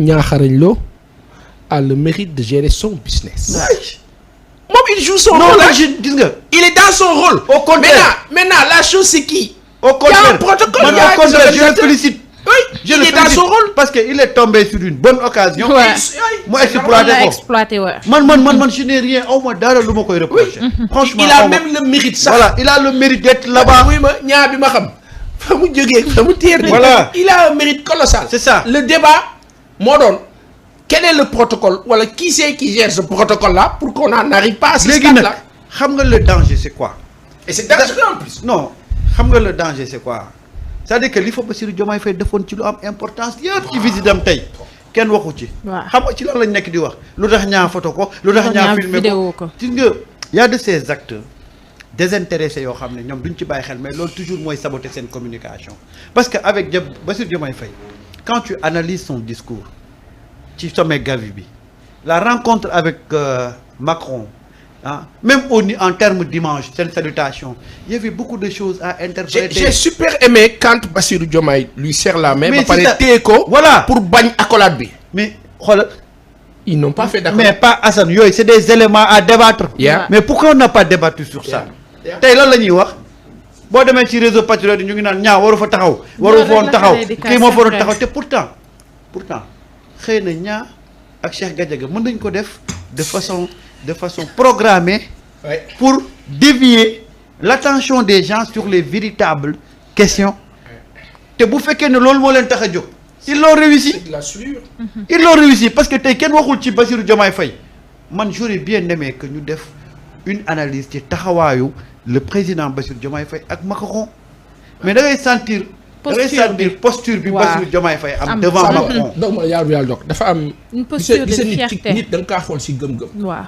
Niakharañ Lo a le mérite de gérer son business. Moom il joue son rôle. Gis nga. Il est dans son rôle. Au contraire. Maintenant la chose c'est qui? Au contraire. Il y a un protocole. Man, au contraire, je le félicite. Oui, Je il le est dans félicite son rôle. parce que il est tombé sur une bonne occasion. Ouais. Mu exploité ouais. Man je n'ai rien au moins dara lu ma koy reprocher. Franchement Il a même le mérite ça. Voilà, il a le mérite d'être là-bas. Oui ma ñaa bi ma xam. Fa mu jógee fa mu teer. Voilà. Il a un mérite colossal. C'est ça. Le débat moo doon quel est le protocole wala qui c'est qui gère ce protocole là pour qu'on n'en arrive pas à ce Léegi stade nag là. xam nga le danger c'est quoi? Et c'est dangereux en plus. Non, xam nga le danger c'est quoi? C'est-à-dire que li fa Bassirou Diomaye Faye defoon ci lu am importance yëpp ci visite am tey kenn waxu ci. waaw xam nga ci lan lañ nekk di wax lu tax ñaa photo ko lu tax ñaa filmé ko. Gis nga y a de ces acteurs désintéressés yoo xam ne ñoom duñ ci bàyyi xel mais loolu toujours mooy saboter seen communication parce que avec Bassirou Diomaye Faye quand tu analyses son discours ci sommet Gavi bi la rencontre avec Macron même en termes d'image seen salutation il y avait beaucoup de choses à interpréter. J'ai super aimé quand Bassirou Diomaye lui serre la main. Mais ba pare téye ko. Voilà pour bañ accolade bi. mais xoolal. Ils n'ont pas fait d'accord. Mais pas Assane yooyu c'est des éléments à débattre. Yeah. Mais pourquoi on n'a pas débattu sur ça. tey lan la ñuy wax boo demee ci réseau patriote ñu ngi naan ñaa waru fa taxaw. waru fa woon taxaw kii moo fa waroon taxaw te pourtant xëy na ñaa ak Cheikh Gadiaga mën nañ ko def de façon programmée. Ouais. Pour dévier l'attention des gens sur les véritables questions. te bu fekkee ne loolu moo leen tax a jóg. ils l'ont réussi. C'est de la sueur. Ils l'ont réussi parce que tey kenn waxul ci Bassirou Diomaye Faye man j'aurais bien aimé que ñu def une analyse ci taxawaayu le président Bassirou Diomaye Faye ak Macron mais da ngay sentir. posture bi Bassirou Diomaye Faye am devant Macron. donc ma yàlla dog dafa am. une posture de nit fierté nit da nga kaa xool si gëm-gëm. waaw.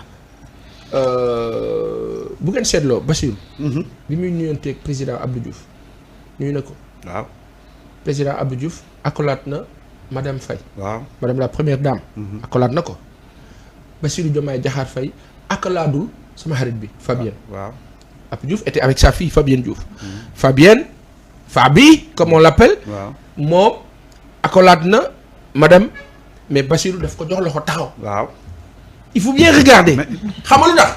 bu ngeen seetloo Bassirou. bi muy nuyonteeg président Abdou Diouf nuyu na ko. waaw. président Abdou Diouf accolade na madame Faye. waaw madame la première dame. accolade na ko. Bassirou Diomaye Diakhar Faye accoladul sama xarit bi Fabienne. waaw. Abdou Diouf était avec sa fille Fabienne Diouf. Fabi comme on l'appelle. waaw moom accolade na madame mais Bassirou daf ko jox loxo taxaw. waaw. il faut bien regarder. xam nga lu tax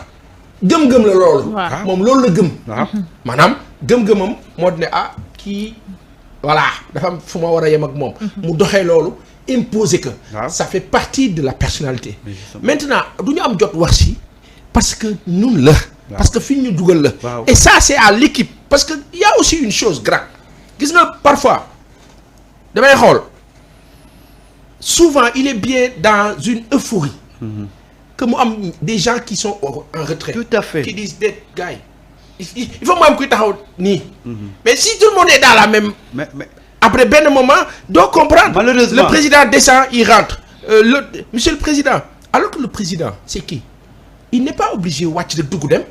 gëm-gëm la loolu. waaw moom loolu la gëm. waaw. maanaam gëm-gëmam moo di ne kii voilà dafa am fu ma war a yem ak moom. mu doxee loolu imposer que. ça fait partie de la personnalité. maintenant du ñu am jot wax si parce que ñun la. parce que fi ñu dugal la. et ça c'est à l'équipe parce que il y a aussi une chose grave gis nga parfois damay xool souvent il est bien dans une euphorie. que mu am des gens qui sont en retrait. Tout à fait. qui disent des gars il faut mu am kuy taxaw nii. mais si tout le monde est dans la même. mais après benn moment doo comprendre. Malheureusement le président descend il rentre. Monsieur le président alors que le président c'est qui. il n'est pas obligé wàcc rek dugg dem.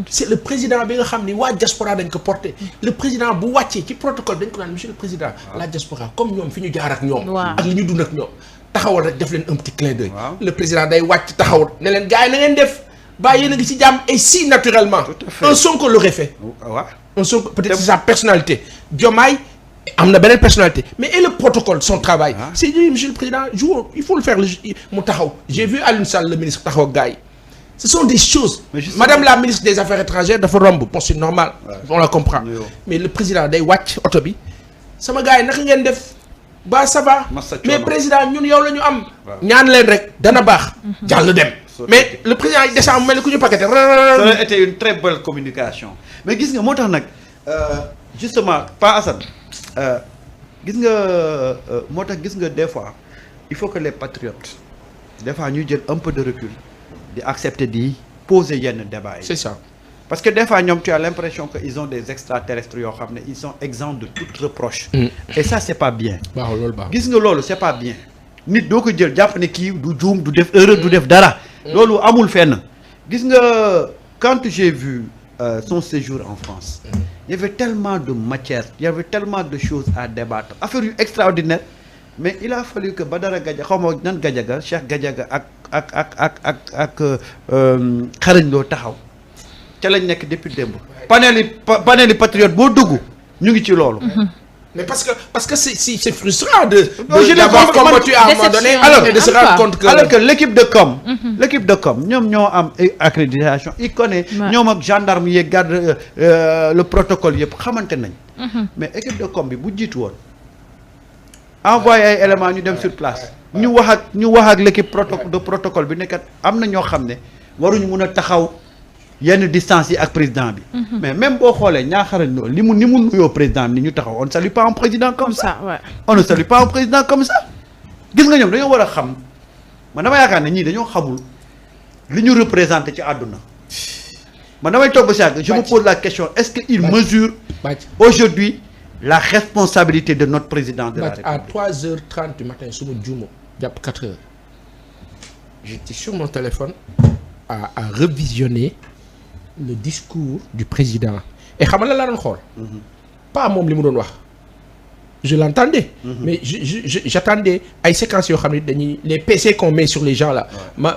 c'est le président bi nga xam ni waa diaspora dañ ko porté. le président bu wàccee ci protocole dañ ko naan monsieur le président. la diaspora comme ñoom fi ñu jaar ak ñoom. ak li ñu dund ak ñoom. taxawal rek def leen un petit clin d'œil. le président day wàcc taxawal ne leen gars yi na ngeen def bàyyi yéen a ngi ci jàmm et si naturellement. un Sonko l'aurait fait. waaw un Sonko peut-être c'est sa personnalité. Diomaye am na beneen personnalité mais et le protocole son travail. c'est dit monsieur le président jour il faut le faire mu taxaw. j'ai vu Alioune Sall le ministre taxaw ak gars yi. ce sont des choses. Madame la ministre des Affaires étrangères dafa romb bon c'est normal. on la comprend. mais le président day wàcc oto bi sama gars yi naka ngeen def. ba ça va mais président ñun yow la ñu am. ñaan leen rek dana baax. jàll dem. mais le président yi descend mel ni ku ñu paqueté. ça aurait été une très belle communication. mais gis nga moo tax nag justement pas Assane gis nga moo tax gis nga des fois il faut que les patriotes des fois ñuy jël un peu de recul di accepter di poser yenn débat yi. c'est ça. parce que des fois ñoom tu as l'impression que ils ont des extraterrestres yoo xam ne ils sont exempts de toute reproche. et ça c'est pas bien. baaxul loolu baaxul. gis nga loolu c'est pas bien. nit doo ko jël jàpp ne kii du juum du def erreur du def dara. loolu amul fenn. gis nga quand j'ai vu son séjour en France. il y avait tellement de matière il y avait tellement de choses à débattre affaire yu extraordinaire mais il a fallu que Badara Gadiaga xaw ma nan Gadiaga Cheikh Gadiaga ak xarañ loo taxaw. ca lañ nekk depuis démb. panel yi patriote boo dugg ñu ngi ci loolu. mais parce que c'est frustrant d'avoir combattu à un moment donné et de se rendre compte que alors que l'équipe de com ñoom ñoo am accréditation il connaît ñoom ak gendarme yi garde le protocole yëpp xamante nañ mais équipe de com bi bu jiitu woon envoyé ay éléments ñu dem sur place ñu wax ak l'équipe de protocole bi nekkat am na ñoo xam ne waruñu mun a taxaw yenn distance yi ak président bi. mais même boo xoolee ñaaxarañ loolu ni mu nuyoo président bi ni ñu taxaw on ne salue pas un président comme ça. on ne salue pas un président comme ça. gis nga ñoom dañoo war a xam man dama yaakaar ne ñii dañoo xamul li ñu représenté ci àdduna man damay toog ba si àgg je me pose la question est-ce que il mesure aujourd'hui la responsabilité de notre président de la République. à 3h30 du matin su ma juumoo jàpp 4h j'étais sur mon téléphone à revisionner le discours du président et xam nga la doon xool pas moom li mu doon wax je l'entendais mais j'attendais ay séquences yoo xam ne dañuy les PC qu'on met sur les gens là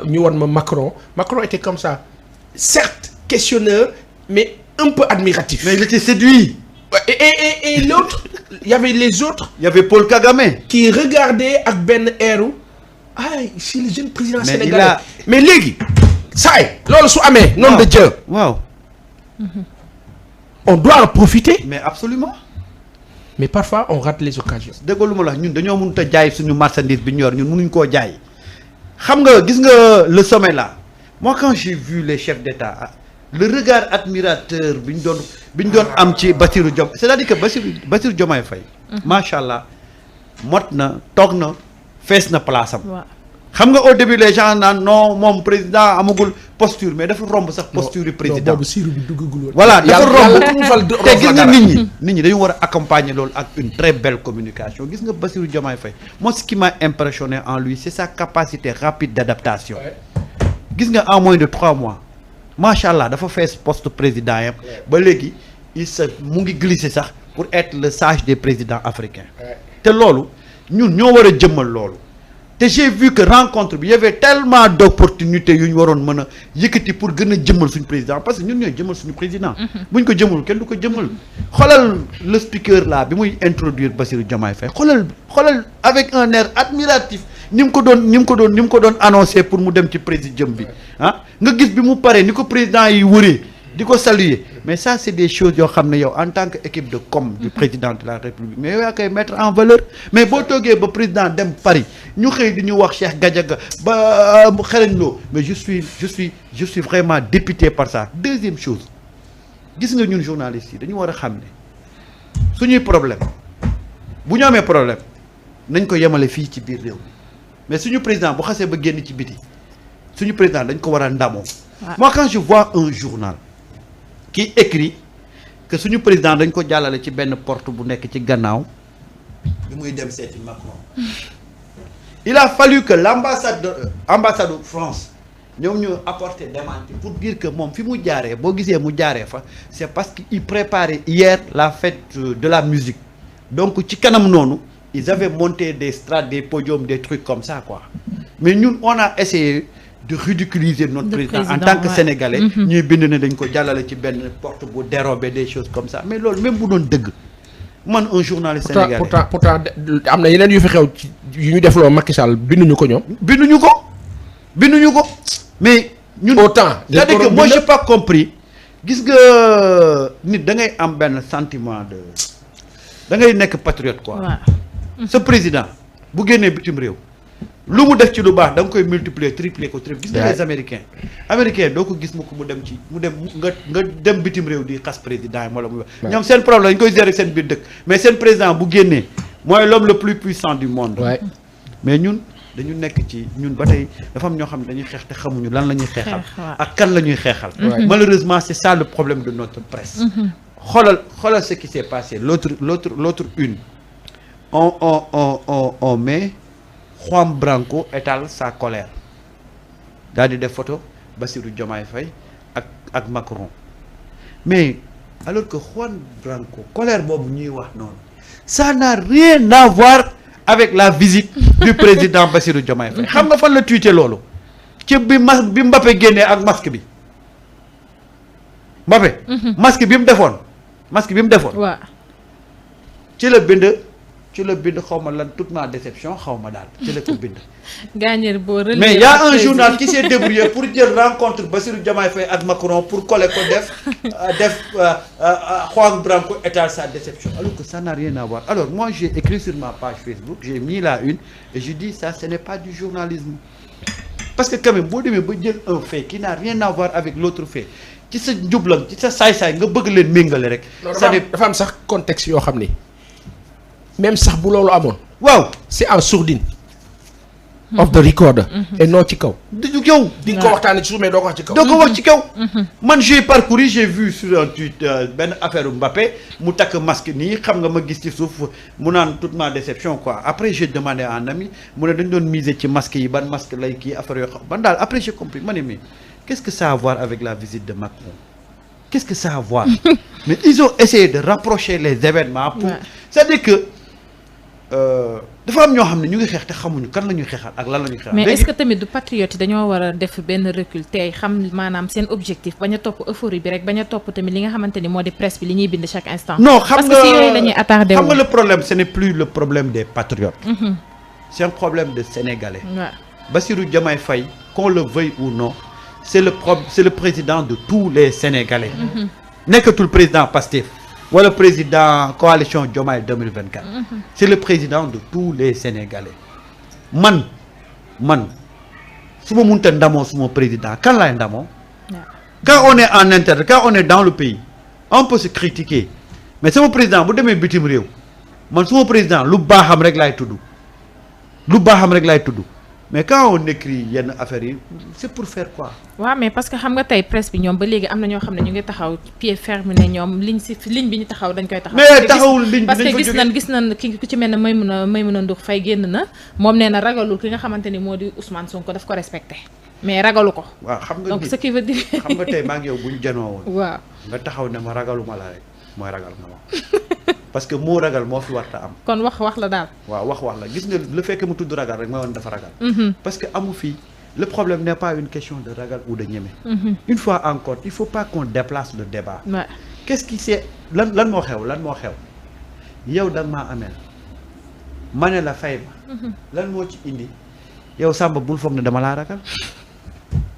ñu wan ma Macron était comme ça certes questionneur mais un peu admiratif mais il était séduit et l'autre il y avait les autres il y avait Paul Kagame qui regardait ak benn airu c'est le jeune président sénégalais mais léegi saay loolu su amee nom de Dieu waaw on doit en profiter mais absolument mais parfois on rate les occasions déggoo lu ma la wax ñun dañoo mënut a jaay suñu marchandise bi ñu yor ñun mënuñ koo jaay xam nga gis nga le sommet là moi quand j'ai vu les chefs d'État le regard admirateur bi ñu doon am ci Bassirou Diomaye c'est-à-dire que Bassirou Diomaye Faye macha allah mot na toog na fees na place am xam nga au début les gens naan non moom président amagul posture mais dafa romb sax posture yu président voilà dafa romb te gis nga nit ñi dañu war a accompagner loolu ak une très belle communication gis nga Bassirou Diomaye Faye moi ce qui m'a impressionné en lui c'est sa capacité rapide d'adaptation gis nga en moins de 3 mois macha allah dafa fees poste président yam ba léegi mu ngi glisser sax pour être le sage des présidents africains te loolu ñun ñoo war a jëmmal loolu te j'ai vu que rencontre bi y avait tellement d'opportunités yu ñu waroon mën a yëkkati pour gën a jëmmal suñu président parce que ñun ñooy jëmmal suñu président buñ ko jëmmal kenn du ko jëmmal xoolal le speaker là bi muy introduire Bassirou Diomaye Faye xoolal avec un air admiratif ni mu ko doon annoncé pour mu dem ci présidium bi nga gis bi mu paree ni ko président yi wëree di ko saluer mais ça c'est des choses yoo xam ne yow en tant que équipe de com du président de la République mais yow yaa koy mettre en valeur mais boo toogee ba président dem Paris ñu xëy di ñu wax Cheikh Gadiaga ba xereñ loo mais je suis vraiment dépité par ça. Deuxième chose gis nga ñun journalistes yi dañu war a xam ne suñuy problème bu ñu amee problème nañ ko yemale fii ci biir réew mi mais suñu président bu xasee ba génn ci biti suñu président dañ ko war a ndamoo. Moi quand je vois un journal qui écrit que suñu président dañ ko jàllale ci benn porte bu nekk ci gannaaw bi muy dem seeti Macron il a fallu que ambassade de France ñoom ñu apporter démenti pour dire que moom fi mu jaaree boo gisee mu jaaree fa c'est parce que il préparait hier la fête de la musique donc ci kanam noonu ils avaient monté des strates des podiums des trucs comme ça quoi mais ñun on a essayé de ridiculiser notre président en tant que sénégalais ñuy bind ne dañ ko jàllale ci benn porte bu dérober des choses comme ça mais loolu même bu doon dëgg man un journaliste sénégalais pourtant am na yeneen yu fi xew ci yu ñu defloo Macky Sall binduñu ko ñoom binduñu ko mais ñun autant c'est-à-dire que moi j'ai pas compris gis nga nit da ngay am benn sentiment de da ngay nekk patriote quoi ce président bu génnee bitim réew lu mu def ci lu baax da nga koy multiplier tripler ko gis nga les américains doo ko gis mu dem nga dem bitim réew di xas président yi wala muy wax ñoom seen problème dañ koy gérer seen biir dëkk mais seen président bu génnee mooy l'homme le plus puissant du monde mais ñun dañu nekk ci ñun ba tey dafa am ñoo xam ne dañuy xeex te xamuñu lan la ñuy xeexal ak kan la ñuy xeexal malheureusement c'est ça le problème de notre presse xoolal ce qui s'est passé l'autre une on met Juan Branco étale sa colère daal di def photo Bassirou Diomaye Faye ak Macron mais alors que Juan Branco colère boobu ñuy wax noonu ça n'a rien à voir avec la visite du président Bassirou Diomaye Faye xam nga fan la tweeté loolu ci bi Mbappé génnee ak masque bi masque bi mu defoon ci la bind xaw ma lan toute ma déception xaw ma daal ci la ko bind. gagner boo relire mais y a un journal qui s'est débrouillé pour jël rencontre Bassirou Diomaye Faye ak Macron pour coller ko def Juan Branco étale sa déception alors que ça n'a rien à voir. Alors moi j'ai écrit sur ma page Facebook, j'ai mis la une et je dis ça ce n'est pas du journalisme. Parce que quand même boo demee ba jël un fait qui n'a rien à voir avec l'autre fait ci sa njublan ci sa saay-saay nga bëgg leen méngale rek. dafa am sax contexte yoo xam ni même sax bu loolu amoon. waaw c'est en sourdine. off the record. et non ci kaw. du yow. di nga ko waxtaanee ci suuf mais doo ko wax ci kaw. doo ko wax ci kaw. man j'ai parcouru j'ai vu sur un tweet benn affaire Mbappé mu takk masque nii xam nga ma gis ci suuf mu naan toute ma déception quoi après j'ai demandé à un ami mu ne dañu doon miser ci masque yi ban masque lay kii affaire yoo xam man daal après j'ai compris ma ne mais qu'est-ce que ça a à voir avec la visite de Macron qu'est-ce que ça a à voir mais ils ont essayé de rapprocher les événements pour c'est-à-dire que dafa am ñoo xam ne ñu ngi xeex te xamuñu kan la ñuy xeexal ak lan la ñuy xeexal. mais est-ce que tamit du patriote yi dañoo war a def benn recul tey xam maanaam seen objectif bañ a topp euphorie bi rek bañ a topp tamit li nga xamante ni moo di presse bi li ñuy bind chaque instant. non xam nga parce que si yooyu la ñuy attardé xam nga le problème ce n'est plus le problème des patriotes. c'est un problème de sénégalais. waaw Bassirou Diomaye Faye qu'on le veuille ou non c'est le président de tous les sénégalais. nekkatul président Pastef. wala président coalition Diomaye 2024. c'est le président de tous les Sénégalais. man su ma mënta ndamoo suma président kan laay ndamoo. quand on est en interne quand on est dans le pays on peut se critiquer mais sama président bu demee bitim réew man suma président lu baaxam rek laay tudd mais quand on écrit yenn affaires yi c'est pour faire quoi. waaw mais parce que xam nga tey presse bi ñoom ba léegi am na ñoo xam ne ñu ngi taxaw pied ferme ne ñoom ligne bi ñu taxaw dañ koy taxaw. mais taxawul ligne bi parce que gis nañ ki ku ci mel ne Maïmouna Ndour Faye génn na moom nee na ragalul ki nga xamante ni moo di Ousmane Sonko daf ko respecté mais ragalu ko. waaw xam nga donc ce qui veut dire. xam nga tey maa ngi yow bu ñu janoo woon. waaw nga taxaw ne ma ragaluma la rek mooy ragal na ma. parce que moo ragal moo fi warta am. kon wax la daal. waaw wax la gis nga le fait que mu tudd ragal rek mooy woon dafa ragal. parce que amu fii le problème n'est pas une question de ragal ou de ñeme. une fois encore il faut pas qu'on déplace le débat. Ouais. qu'est-ce qui c'est lan moo xew yow da nga maa ameel ma ne la fay ma. lan moo ci indi yow Samba bul foog ne dama laa ragal.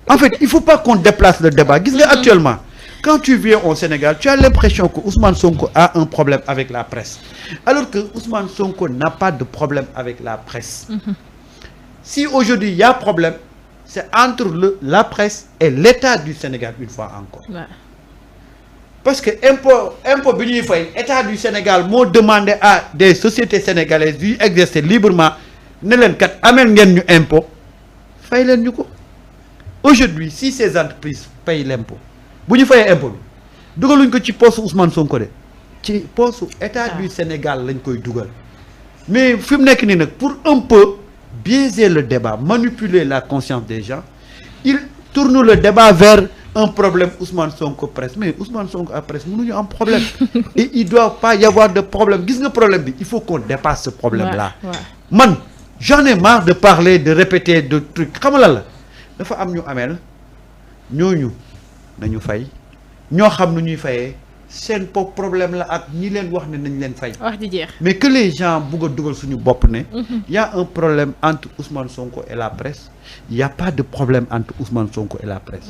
en fait il faut pas qu'on déplace le débat gis nga actuellement. Quand tu viens au Sénégal, tu as l'impression que Ousmane Sonko a un problème avec la presse. Alors que Ousmane Sonko n'a pas de problème avec la presse. Si aujourd'hui il y a problème, c'est entre la presse et l'État du Sénégal une fois encore. Ouais. Parce que impôt bi ñuy fay État du Sénégal moo demandé à des sociétés sénégalaises yuy exercer librement ne leen kat ameel ngeen ñu impôt fay leen ñu ko. Aujourd'hui si ces entreprises payent l'impôt bu ñu fayee impôt bi dugaluñ ko ci poste Ousmane Sonko de ci poste état du Sénégal lañ koy dugal mais fi mu nekk nii nag pour un peu biaiser le débat manipuler la conscience des gens il tourne le débat vers un problème Ousmane Sonko presse mais Ousmane Sonko à presse mënuñu am problème et il doit pas y avoir de problème gis nga problème bi il faut qu'on dépasse ce problème là man j'en ai marre de parler de répéter de trucs xam nga la dafa am ñu ameel ñooñu nañu fay ñoo xam nu ñuy fayee seen problème la ak ñi leen wax ne nañ leen fay. wax ji jeex mais que les gens bugg a dugal suñu bopp ne. y a un problème entre Ousmane Sonko et la presse. Il y a pas de problème entre Ousmane Sonko et la presse.